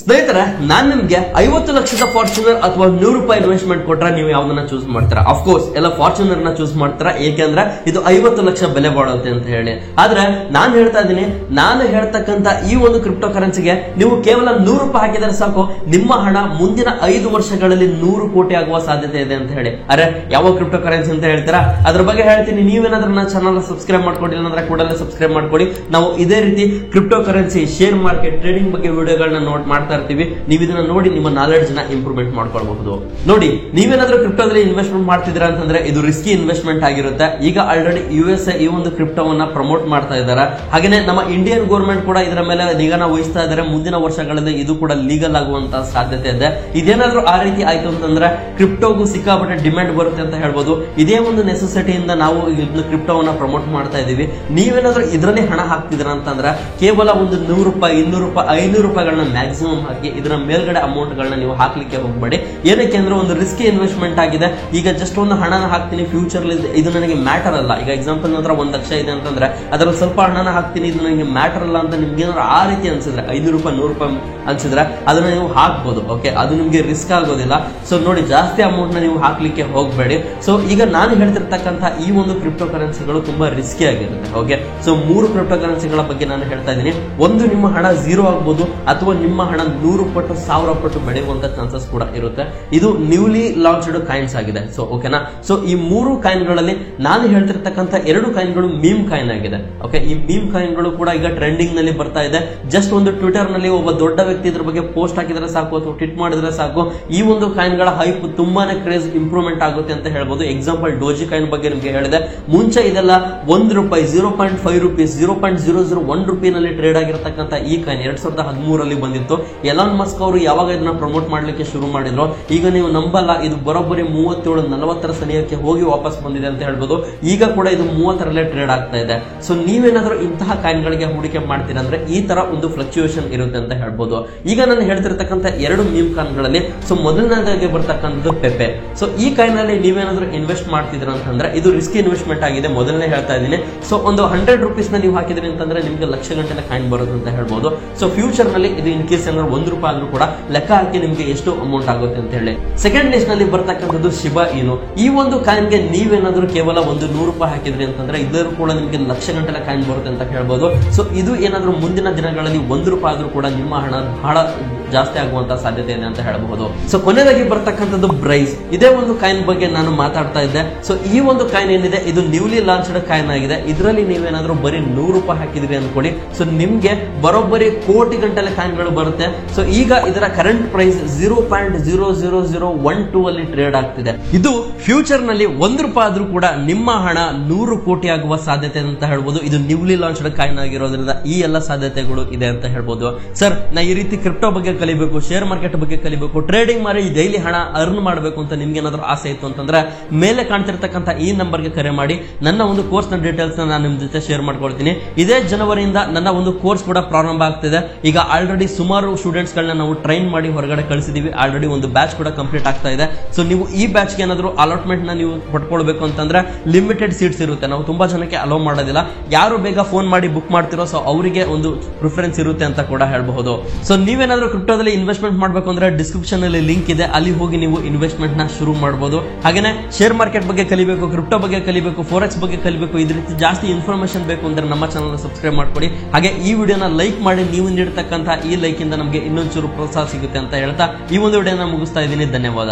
ಸ್ನೇಹಿತರೆ, ನಾನ್ ನಿಮ್ಗೆ 50 ಲಕ್ಷದ ಫಾರ್ಚುನರ್ ಅಥವಾ 100 ರೂಪಾಯಿ ಇನ್ವೆಸ್ಟ್ಮೆಂಟ್ ಕೊಟ್ರೆ ನೀವು ಯಾವ್ದನ್ನ ಚೂಸ್ ಮಾಡ್ತೀರಾ? ಅಫ್ಕೋರ್ಸ್ ಎಲ್ಲ ಫಾರ್ಚುನರ್ ನ ಚೂಸ್ ಮಾಡ್ತೀರಾ, ಏಕೆಂದ್ರೆ ಇದು 50 ಲಕ್ಷ ಬೆಲೆ ಬಾಳುತ್ತೆ ಅಂತ ಹೇಳಿ. ಆದ್ರೆ ನಾನು ಹೇಳ್ತಾ ಇದ್ದೀನಿ, ನಾನು ಹೇಳ್ತಕ್ಕಂತ ಈ ಒಂದು ಕ್ರಿಪ್ಟೋ ಕರೆನ್ಸಿಗೆ ನೀವು ಕೇವಲ 100 ರೂಪಾಯಿ ಹಾಕಿದರೆ ಸಾಕು, ನಿಮ್ಮ ಹಣ ಮುಂದಿನ 5 ವರ್ಷಗಳಲ್ಲಿ 100 ಕೋಟಿ ಆಗುವ ಸಾಧ್ಯತೆ ಇದೆ ಅಂತ ಹೇಳಿ. ಅರೆ ಯಾವ ಕ್ರಿಪ್ಟೋ ಕರೆನ್ಸಿ ಅಂತ ಹೇಳ್ತೀರಾ? ಅದ್ರ ಬಗ್ಗೆ ಹೇಳ್ತೀನಿ. ನೀವೇನಾದ್ರೂ ನನ್ನ ಚಾನಲ್ ಸಬ್ಸ್ಕ್ರೈಬ್ ಮಾಡ್ಕೊಂಡಿಲ್ಲ ಅಂದ್ರೆ ಕೂಡಲೇ ಸಬ್ಸ್ಕ್ರೈಬ್ ಮಾಡ್ಕೊಳ್ಳಿ. ನಾವು ಇದೇ ರೀತಿ crypto currency, share market, trading ಬಗ್ಗೆ ವಿಡಿಯೋಗಳನ್ನ ಮಾಡ್ತಾ ಇರ್ತೀವಿ. ನೀವು ಇದನ್ನ ನೋಡಿ ನಿಮ್ಮ ನಾಲೆಡ್ಜ್ ನ ಇಂಪ್ರೂವ್ಮೆಂಟ್ ಮಾಡ್ಕೊಳ್ಬಹುದು. ನೋಡಿ, ನೀವೇನಾದ್ರೂ ಕ್ರಿಪ್ಟೋದಲ್ಲಿ ಇನ್ವೆಸ್ಟ್ಮೆಂಟ್ ಮಾಡ್ತಿದ್ದೀರಾ ಅಂತಂದ್ರೆ ಇದು ರಿಸ್ಕಿ ಇನ್ವೆಸ್ಟ್ಮೆಂಟ್ ಆಗಿರುತ್ತೆ. ಈಗ ಆಲ್ರೆಡಿ USA ಈ ಒಂದು ಕ್ರಿಪ್ಟೋವನ್ನ ಪ್ರಮೋಟ್ ಮಾಡ್ತಾ ಇದ್ದಾರೆ. ಹಾಗೇನೆ ನಮ್ಮ ಇಂಡಿಯನ್ ಗವರ್ಮೆಂಟ್ ಕೂಡ ಇದರ ಮೇಲೆ ನಿಗಾನ ವಹಿಸ್ತಾ ಇದ್ದಾರೆ. ಮುಂದಿನ ವರ್ಷಗಳಲ್ಲಿ ಇದು ಕೂಡ ಲೀಗಲ್ ಆಗುವಂತಹ ಸಾಧ್ಯತೆ ಇದೆ. ಇದೇನಾದ್ರೂ ಆ ರೀತಿ ಆಯ್ತು ಅಂತಂದ್ರೆ ಕ್ರಿಪ್ಟೋಗೂ ಸಿಕ್ಕಾಪಟ್ಟೆ ಡಿಮ್ಯಾಂಡ್ ಬರುತ್ತೆ ಅಂತ ಹೇಳ್ಬೋದು. ಇದೇ ಒಂದು ನೆಸೆಸಿಟಿಯಿಂದ ನಾವು ಕ್ರಿಪ್ಟೋವನ್ನ ಪ್ರಮೋಟ್ ಮಾಡ್ತಾ ಇದೀವಿ. ನೀವೇನಾದ್ರೂ ಇದರಲ್ಲಿ ಹಣ ಹಾಕ್ತಿದ್ದೀರಾ ಅಂತಂದ್ರೆ ಕೇವಲ ಒಂದು 100 ರೂಪಾಯಿ, 200 ರೂಪಾಯಿ, 500 ರೂಪಾಯಿಗಳನ್ನ ಮ್ಯಾಕ್ಸಿಮಮ್ ಹಾಕಿ ಇದರ ಮೇಲ್ಗಡೆ ಅಮೌಂಟ್ ಗಳನ್ನ ನೀವು ಹಾಕ್ಲಿಕ್ಕೆ ಹೋಗಬೇಡಿ. ಏನಕ್ಕೆ ಅಂದ್ರೆ ಒಂದು ರಿಸ್ಕಿ ಇನ್ವೆಸ್ಟ್ಮೆಂಟ್ ಆಗಿದೆ. ಈಗ ಜಸ್ಟ್ ಒಂದು ಹಣನ ಹಾಕ್ತೀನಿ, ಫ್ಯೂಚರ್ ಇದು ನನಗೆ ಮ್ಯಾಟರ್ ಅಲ್ಲ. ಈಗ ಎಕ್ಸಾಂಪಲ್ ನಂತರ 1 ಲಕ್ಷ ಇದೆ ಅಂತಂದ್ರೆ ಅದರಲ್ಲಿ ಸ್ವಲ್ಪ ಹಣನ ಹಾಕ್ತೀನಿ, ಇದು ನನಗೆ ಮ್ಯಾಟರ್ ಅಲ್ಲ ಅಂತ ನಿಮ್ಗೆ ಏನಾದ್ರು ಆ ರೀತಿ ಅನ್ಸಿದ್ರೆ 500 ರೂಪಾಯಿ, 100 ರೂಪಾಯಿ ಅನ್ಸಿದ್ರೆ ಅದನ್ನ ನೀವು ಹಾಕ್ಬೋದು. ಓಕೆ, ಅದು ನಿಮ್ಗೆ ರಿಸ್ಕ್ ಆಗೋದಿಲ್ಲ. ಸೊ ನೋಡಿ, ಜಾಸ್ತಿ ಅಮೌಂಟ್ ನ ನೀವು ಹಾಕ್ಲಿಕ್ಕೆ ಹೋಗಬೇಡಿ. ಸೊ ಈಗ ನಾನು ಹೇಳ್ತಿರ್ತಕ್ಕಂಥ ಈ ಒಂದು ಕ್ರಿಪ್ಟೋ ಕರೆನ್ಸಿಗಳು ತುಂಬಾ ರಿಸ್ಕಿ ಆಗಿರುತ್ತೆ. ಓಕೆ, ಸೊ 3 ಕ್ರಿಪ್ಟೋ ಕರೆನ್ಸಿಗಳ ಬಗ್ಗೆ ನಾನು ಹೇಳ್ತಾ ಇದ್ದೀನಿ. ಒಂದು, ನಿಮ್ಮ ಹಣ 0 ಆಗ್ಬೋದು, ಅಥವಾ ನಿಮ್ಮ ಹಣ 100 ಪಟ್ಟು 1000 ಪಟ್ಟು ಬೆಳೆಯುವಂತ ಚಾನ್ಸಸ್ ಕೂಡ ಇರುತ್ತೆ. ಇದು ನ್ಯೂಲಿ ಲಾಂಚ್ಡ್ ಕಾಯಿನ್ಸ್ ಆಗಿದೆ. ಸೊ ಓಕೆನಾ. ಸೊ ಈ 3 ಕಾಯಿನ್ಗಳಲ್ಲಿ ನಾನು ಹೇಳ್ತಿರ್ತಕ್ಕಂಥ 2 ಕಾಯಿನ್ಗಳು ಮೀಮ್ ಕಾಯಿನ್ ಆಗಿದೆ. ಓಕೆ, ಈ ಮೀಮ್ ಕಾಯಿನ್ಗಳು ಕೂಡ ಈಗ ಟ್ರೆಂಡಿಂಗ್ ನಲ್ಲಿ ಬರ್ತಾ ಇದೆ. ಜಸ್ಟ್ ಒಂದು ಟ್ವಿಟರ್ ನಲ್ಲಿ ಒಬ್ಬ ದೊಡ್ಡ ವ್ಯಕ್ತಿ ಇದ್ರ ಬಗ್ಗೆ ಪೋಸ್ಟ್ ಹಾಕಿದ್ರೆ ಸಾಕು ಅಥವಾ ಟ್ವೀಟ್ ಮಾಡಿದ್ರೆ ಸಾಕು, ಈ ಒಂದು ಕಾಯಿನ್ಗಳ ಹೈಪ್ ತುಂಬಾನೇ ಕ್ರೇಜ್ ಇಂಪ್ರೂವ್ಮೆಂಟ್ ಆಗುತ್ತೆ ಅಂತ ಹೇಳ್ಬೋದು. ಎಕ್ಸಾಂಪಲ್ ಡೋಜಿ ಕಾಯಿನ್ ಬಗ್ಗೆ ನಿಮಗೆ ಹೇಳಿದೆ. ಮುಂಚೆ ಇದೆಲ್ಲ 1 ರೂಪಾಯಿ, 0.5 ರೂಪೀಸ್, 0.001 ರೂಪಾಯಿನಲ್ಲಿ ಟ್ರೇಡ್ ಆಗಿರತಕ್ಕಂಥ ಈ ಕಾಯಿನ್ 2013 ಬಂದಿತ್ತು. ಎಲಾನ್ ಮಸ್ಕ್ ಅವರು ಯಾವಾಗ ಇದನ್ನ ಪ್ರಮೋಟ್ ಮಾಡ್ಲಿಕ್ಕೆ ಶುರು ಮಾಡಿದ್ರು, ಈಗ ನೀವು ನಂಬಲ್ಲ, ಇದು ಬರೋಬ್ಬರಿ 37-40 ಸನಿಯಕ್ಕೆ ಹೋಗಿ ವಾಪಸ್ ಬಂದಿದೆ ಅಂತ ಹೇಳ್ಬೋದು. ಈಗ ಕೂಡ ಇದು 30ರಲ್ಲೇ ಟ್ರೇಡ್ ಆಗ್ತಾ ಇದೆ. ಸೊ ನೀವೇನಾದ್ರೂ ಇಂತಹ ಕಾಯಿನ್ಗಳಿಗೆ ಹೂಡಿಕೆ ಮಾಡ್ತೀರಾ ಅಂದ್ರೆ ಈ ತರ ಒಂದು ಫ್ಲಕ್ಚುಯೇಷನ್ ಇರುತ್ತೆ ಅಂತ ಹೇಳ್ಬೋದು. ಈಗ ನಾನು ಹೇಳ್ತಿರ್ತಕ್ಕಂಥ 2 ಮೀಮ್ ಕಾಯಿನ್ಗಳಲ್ಲಿ ಸೊ ಮೊದಲನೇದಾಗಿ ಬರ್ತಕ್ಕಂಥದ್ದು ಪೆಪೆ. ಸೊ ಈ ಕಾಯಿನ್ ಅಲ್ಲಿ ನೀವೇನಾದ್ರೂ ಇನ್ವೆಸ್ಟ್ ಮಾಡ್ತಿದ್ರ ಅಂತಂದ್ರೆ ಇದು ರಿಸ್ಕಿ ಇನ್ವೆಸ್ಟ್ಮೆಂಟ್ ಆಗಿದೆ, ಮೊದಲನೇ ಹೇಳ್ತಾ ಇದ್ದೀನಿ. ಸೊ ಒಂದು 100 ರೂಪೀಸ್ ನ ನೀವು ಹಾಕಿದ್ರಿ ಅಂತಂದ್ರೆ ನಿಮ್ಗೆ ಲಕ್ಷ ಗಂಟೆ ಕಾಯಿನ್ ಬರುತ್ತೆ ಅಂತ ಹೇಳ್ಬೋದು. ಸೊ ಫ್ಯೂಚರ್ ನಲ್ಲಿ ಇದು ಇನ್ ಕೇಸ್ ಏನಾದ್ರು 1 ರೂಪಾಯಿ ಆದ್ರೂ ಕೂಡ ಲೆಕ್ಕ ಹಾಕಿ ನಿಮ್ಗೆ ಎಷ್ಟು ಅಮೌಂಟ್ ಆಗುತ್ತೆ ಅಂತ ಹೇಳಿ. ಸೆಕೆಂಡ್ ಲಿಸ್ಟ್ ನಲ್ಲಿ ಬರ್ತಕ್ಕಂಥದ್ದು ಶಿಬಾ ಇನು. ಈ ಒಂದು ಕಾಯಿನ್ಗೆ ನೀವೇನಾದ್ರೂ ಕೇವಲ ಒಂದು 100 ರೂಪಾಯಿ ಹಾಕಿದ್ರಿ ಅಂತಂದ್ರೆ ಇದರ ಕೂಡ ನಿಮ್ಗೆ ಲಕ್ಷ ಗಂಟೆ ಕಾಯಿನ್ ಬರುತ್ತೆ ಅಂತ ಹೇಳ್ಬೋದು. ಸೊ ಇದು ಏನಾದ್ರೂ ಮುಂದಿನ ದಿನಗಳಲ್ಲಿ 1 ರೂಪಾಯಿ ಆದ್ರೂ ಕೂಡ ನಿಮ್ಮ ಹಣ ಬಹಳ ಜಾಸ್ತಿ ಆಗುವಂತ ಸಾಧ್ಯತೆ ಇದೆ ಅಂತ ಹೇಳಬಹುದು. ಸೊ ಕೊನೆಯದಾಗಿ ಬರ್ತಕ್ಕಂಥದ್ದು ಬ್ರೈಸ್. ಇದೇ ಒಂದು ಕಾಯಿನ್ ಬಗ್ಗೆ ನಾನು ಮಾತಾಡ್ತಾ ಇದ್ದೆ. ಸೊ ಈ ಒಂದು ಕಾಯಿನ್ ಏನಿದೆ ಇದು ನ್ಯೂಲಿ ಲಾಂಚ್ಡ್ ಕಾಯಿನ್ ಆಗಿದೆ. ಇದರಲ್ಲಿ ನೀವೇನಾದ್ರೂ ಬರೀ 100 ರೂಪಾಯಿ ಹಾಕಿದ್ರಿ ಅನ್ಕೊಳ್ಳಿ, ಸೊ ನಿಮ್ಗೆ ಬರೋಬ್ಬರಿ ಕೋಟಿ ಗಂಟಲೆ ಕಾಯಿನ್ಗಳು ಬರುತ್ತೆ. ಸೊ ಈಗ ಇದರ ಕರೆಂಟ್ ಪ್ರೈಸ್ 0.00012 ಅಲ್ಲಿ ಟ್ರೇಡ್ ಆಗ್ತಿದೆ. ಇದು ಫ್ಯೂಚರ್ ನಲ್ಲಿ 1 ರೂಪಾಯಿ ಆದ್ರೂ ಕೂಡ ನಿಮ್ಮ ಹಣ 100 ಕೋಟಿ ಆಗುವ ಸಾಧ್ಯತೆ ಅಂತ ಹೇಳ್ಬೋದು. ಇದು ನ್ಯೂಲಿ ಲಾಂಚ್ಡ್ ಕಾಯಿನ್ ಆಗಿರೋದ್ರಿಂದ ಈ ಎಲ್ಲ ಸಾಧ್ಯತೆಗಳು ಇದೆ ಅಂತ ಹೇಳ್ಬೋದು. ಸರ್, ನಾ ಈ ರೀತಿ ಕ್ರಿಪ್ಟೋ ಬಗ್ಗೆ ಕಲಿಬೇಕು, ಶೇರ್ ಮಾರ್ಕೆಟ್ ಬಗ್ಗೆ ಕಲಿಬೇಕು, ಟ್ರೇಡಿಂಗ್ ಮಾಡಿ ಡೈಲಿ ಹಣ ಅರ್ನ್ ಮಾಡಬೇಕು ಅಂತ ನಿಮ್ಗೆ ಏನಾದ್ರೂ ಆಸೆ ಇತ್ತು ಅಂತಂದ್ರೆ ಮೇಲೆ ಕಾಣ್ತಿರ್ತಕ್ಕಂಥ ಈ ನಂಬರ್ಗೆ ಕರೆ ಮಾಡಿ. ನನ್ನ ಒಂದು ಕೋರ್ಸ್ ನ ಡೀಟೇಲ್ಸ್ ನಾನು ನಿಮ್ ಜೊತೆ ಶೇರ್ ಮಾಡ್ಕೊಳ್ತೀನಿ. ಇದೇ ಜನವರಿಯಿಂದ ನನ್ನ ಒಂದು ಕೋರ್ಸ್ ಕೂಡ ಪ್ರಾರಂಭ ಆಗ್ತಿದೆ. ಈಗ ಆಲ್ರೆಡಿ ಸುಮಾರು ಸ್ಟೂಡೆಂಟ್ಸ್ ಗಳನ್ನ ನಾವು ಟ್ರೈನ್ ಮಾಡಿ ಹೊರಗಡೆ ಕಳಿಸಿದೀವಿ. ಆಲ್ರೆಡಿ ಒಂದು ಬ್ಯಾಚ್ ಕೂಡ ಕಂಪ್ಲೀಟ್ ಆಗ್ತಾ ಇದೆ. ಸೊ ನೀವು ಈ ಬ್ಯಾಚ್ ಗೆ ಏನಾದ್ರು ಅಲಾಟ್ಮೆಂಟ್ ನ ನೀವು ಪಡ್ಕೊಳ್ಬೇಕು ಅಂತಂದ್ರೆ ಲಿಮಿಟೆಡ್ ಸೀಟ್ಸ್ ಇರುತ್ತೆ. ನಾವು ತುಂಬಾ ಜನಕ್ಕೆ ಅಲೋ ಮಾಡೋದಿಲ್ಲ. ಯಾರು ಬೇಗ ಫೋನ್ ಮಾಡಿ ಬುಕ್ ಮಾಡ್ತಿರೋ ಸೊ ಅವರಿಗೆ ಒಂದು ಪ್ರಿಫರೆನ್ಸ್ ಇರುತ್ತೆ ಅಂತ ಕೂಡ ಹೇಳಬಹುದು. ಸೊ ನೀವೇನಾದ್ರೂ ಕ್ರಿಪ್ಟೋದಲ್ಲಿ ಇನ್ವೆಸ್ಟ್ಮೆಂಟ್ ಮಾಡಬೇಕು ಅಂದ್ರೆ ಡಿಸ್ಕ್ರಿಪ್ಷನ್ ಅಲ್ಲಿ ಲಿಂಕ್ ಇದೆ, ಅಲ್ಲಿ ಹೋಗಿ ನೀವು ಇನ್ವೆಸ್ಟ್ಮೆಂಟ್ ನ ಶುರು ಮಾಡಬಹುದು. ಹಾಗೇನೆ ಶೇರ್ ಮಾರ್ಕೆಟ್ ಬಗ್ಗೆ ಕಲಿಬೇಕು, ಕ್ರಿಪ್ಟೋ ಬಗ್ಗೆ ಕಲಿಬೇಕು, ಫಾರೆಕ್ಸ್ ಬಗ್ಗೆ ಕಲಿಬೇಕು, ಇದ್ರ ರೀತಿ ಜಾಸ್ತಿ ಇನ್ಫಾರ್ಮೇಶನ್ ಬೇಕು ಅಂದ್ರೆ ನಮ್ಮ ಚಾನಲ್ ಸಬ್ಸ್ಕ್ರೈಬ್ ಮಾಡ್ಕೊಳ್ಳಿ. ಹಾಗೆ ಈ ವಿಡಿಯೋನ ಲೈಕ್ ಮಾಡಿ. ನೀವು ನೀಡತಕ್ಕಂತಹ ಈ ಲೈಕ್ ಇಂದ ನಮಗೆ ಇನ್ನೊಂಚೂರು ಪ್ರೋತ್ಸಾಹ ಸಿಗುತ್ತೆ ಅಂತ ಹೇಳ್ತಾ ಈ ಒಂದು ವಿಡಿಯೋನ ಮುಗಿಸ್ತಾ ಇದ್ದೀನಿ. ಧನ್ಯವಾದ.